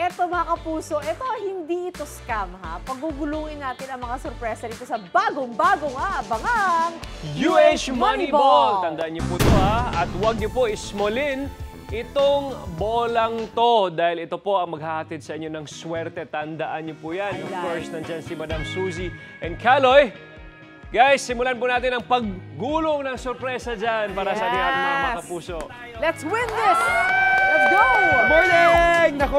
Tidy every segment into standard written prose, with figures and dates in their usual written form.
Eto mga kapuso, eto hindi ito scam ha. Pagugulungin natin ang mga sorpresa dito sa bagong-bagong abangang UH Moneyball! Tandaan niyo po ito ha. At huwag niyo po ismolin itong bolang to dahil ito po ang maghahatid sa inyo ng swerte. Tandaan niyo po yan. Of course, nandyan si Madam Suzy and Kaloy. Guys, simulan po natin ang paggulong ng sorpresa dyan para sa ating mga kapuso. Let's win this! Let's go! Good morning! Naku,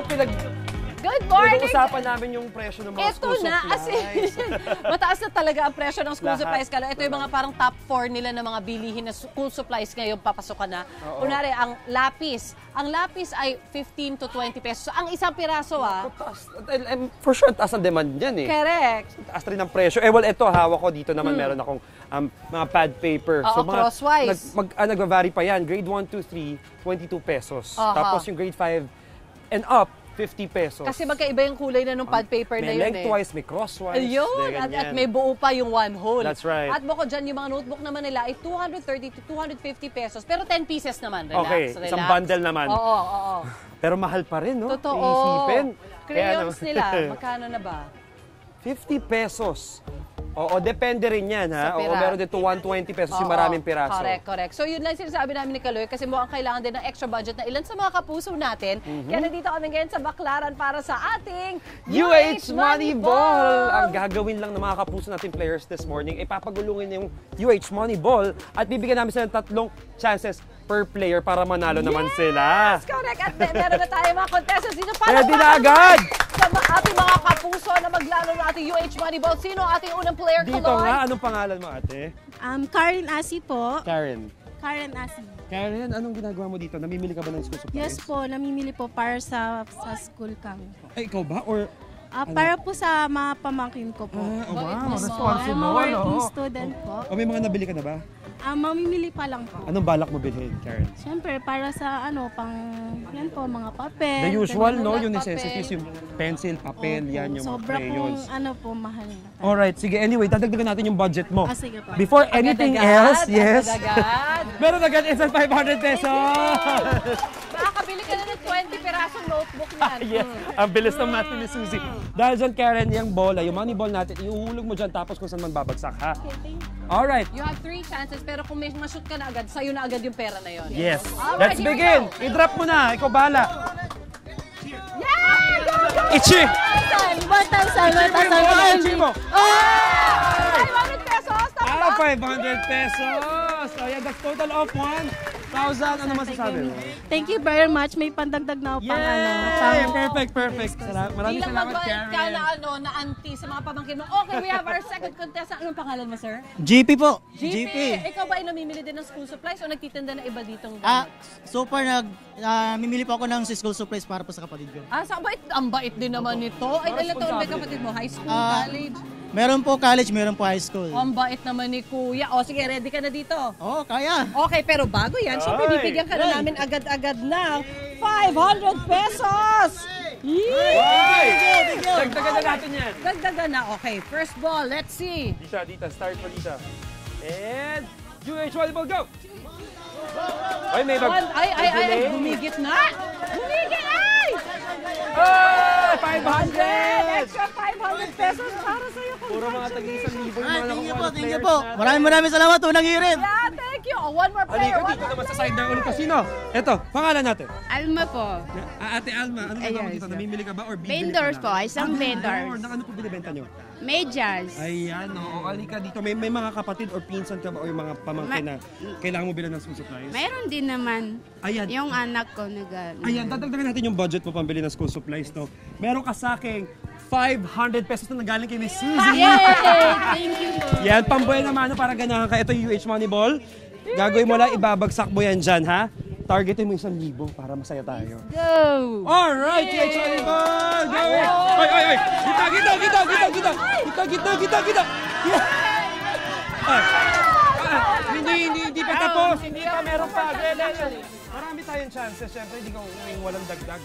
Good morning! pinag-usapan namin yung presyo ng mga school supplies. Ito na, as in, mataas na talaga ang presyo ng school supplies. Ito yung mga parang top 4 nila na mga bilihin na school supplies ngayon, papasok ka na. Kunwari, ang lapis ay 15 to 20 pesos. Ang isang piraso For sure, taas ang demand yan eh. Correct. Taas rin ang presyo. Well, ito, hawak ko dito naman meron akong mga pad paper. Oo, crosswise. Nagva-vary pa yan. Grade 1, 2, 3, 22 pesos. Tapos yung grade 5 and up, 50 pesos. Kasi magkaiba yung kulay na nung pad paper na yun May lengthwise, may crosswise. Ayun, at may buo pa yung one hole. That's right. At bukod dyan, yung mga notebook naman nila ay 230 to 250 pesos. Pero 10 pieces naman. Relax, Okay, relax. isang bundle naman. Oo. Pero mahal pa rin, no? Totoo. Iisipin. Crayons nila, magkano na ba? 50 pesos. Oo, depende rin yan, ha? Oo, meron din to 120 pesos yung maraming piraso. Correct. So yun lang sinasabi namin ni Kaloy kasi mukhang kailangan din ng extra budget na ilan sa mga kapuso natin. Kaya nandito kami ngayon sa Baclaran para sa ating UH Moneyball! Ang gagawin lang ng mga kapuso natin players this morning, ipapagulungin yung UH Moneyball at bibigyan namin sila ng 3 chances per player para manalo naman sila. Yes, correct. At meron na tayo mga contestants dito. Ready na agad! Sa ating mga kapuso na maglalo ng ating UH Moneyball. Sino ang ating unang player, Dito Kaloy? nga, anong pangalan mo, ate? Karen Asi po. Karen. Karen Asi. Karen, anong ginagawa mo dito? Namimili ka ba ng school supplies? Yes po, namimili po para sa school kami. Ay, ikaw ba? Or Para po sa mga pamangkin ko po. wow, I'm a working student po. O may mga nabili ka na ba? Mamimili pa lang po. Anong balak mo bilhin, Karen? Siyempre, para sa yan po, mga papel. The usual, no? papel. Yung necessities, yung pencil, papel, yan yung mga Sobra crayons. pong mahal na. Alright, sige. Anyway, dadagdagan natin yung budget mo. Sige po. Before anything else, yes. Agad. Meron agad isang 500 pesos! Makakabili ka na ng 20 pirasong notebook niyan. Yes, ang bilis ng math ni Suzy. Dahil dyan, Karen, yung bola, yung money ball natin, iuhulog mo dyan tapos kung saan man babagsak, ha? Alright. You have 3 chances pero kung may ma-shoot ka na agad, sa'yo na agad yung pera na yon. Yes. Alright, Let's here we begin. go. I-drop mo na. Ikaw bahala. Yeah! Go! Ichi! 1,000. Ichi mo! 500 pesos! Tama ba? 500 pesos! So, yeah, that's total of 1,000. Ano masasabi mo? Thank you very much. May pandagdag na pang Yay! Perfect. Maraming Bilang salamat, mabait ka Karen. na auntie sa mga pamangkin mo. Okay, we have our second contestant. Anong pangalan mo, sir? GP po. GP. Ikaw ba ay namimili din ng school supplies o nagtitinda na iba ditong So far, mimili po ako ng school supplies para po sa kapatid ko. sa bait? Ang bait din naman nito. Ay, ilan taon ba yung kapatid mo? High school, college? Meron po college, meron po high school. Ang bait naman ni Kuya. O sige, ready ka na dito. Oo, kaya. Okay, pero bago yan, syempre bibigyan ka na namin agad-agad ng 500 pesos! Yay! Dagdagan na natin yan. Dagdagan na. Okay, first ball. Let's see. Dita, start for Dita. And UH Volleyball, go! Ay, may Ay, bumigit na! Bumigit, ay! 500! Extra 500 pesos para sa'yo. Puro mga tag-1,000 yung mga nakukuha ng Thank you players po. natin. Maraming salamat. Unang hirit. Yeah, thank you. Oh, one more player. Halika dito naman sa side na ulit. Sino? Eto, pangalan natin. Alma po. Ate Alma, ano gagawin mo dito? Namimili ka ba or bibili Vendors ka po, lang? isang vendors. Vendor. Ano po binibenta nyo? Medyas. Ayan, oo. Halika dito. May mga kapatid or pinsan ka ba o yung mga pamangkin na kailangan mo bilang ng school supplies? Mayroon din naman. Ayan. Yung anak ko Ayan, dadagdagan natin yung budget mo pambili ng school supplies, no? Meron ka sa akin 500 pesos na nagaling kay Miss Suzy. Thank you po. Yan, pambuhay naman para ganahan ka. Ito yung UH Moneyball. Gagawin mo lang, ibabagsak mo yan dyan, ha? Targetin mo 1,000 para masaya tayo. Go! Alright, UH Moneyball! Go! Ay! Kita! Hindi pa tapos. Hindi pa, meron pa. Marami tayong chances. Siyempre, hindi ka uuwing walang dagdag.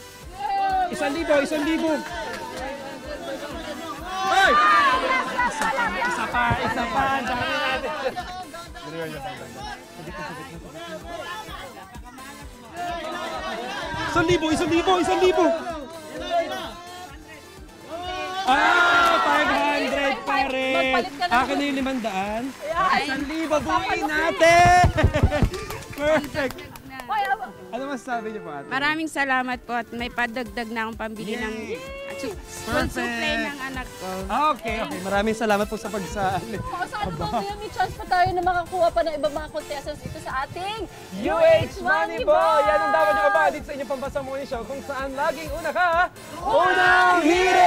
1,000. Ay! Isa pa. Ang dami natin. Isang libo. Papalit ka na. Akin na yung 500. Ayan. 1,000 buuin natin! Perfect! Ay, Ano masasabi niyo po, ate? Maraming salamat po at may padagdag na akong pambili ng school supply ng anak ko. Okay. Maraming salamat po sa pagsali. Saan ba kaya may chance pa tayo na makakuha pa ng ibang mga contestants ito sa ating UH Money Ball! Yan ang dapat nyo kabahan dito sa inyong Pambasa Morning Show kung saan laging una ka, unang hirit!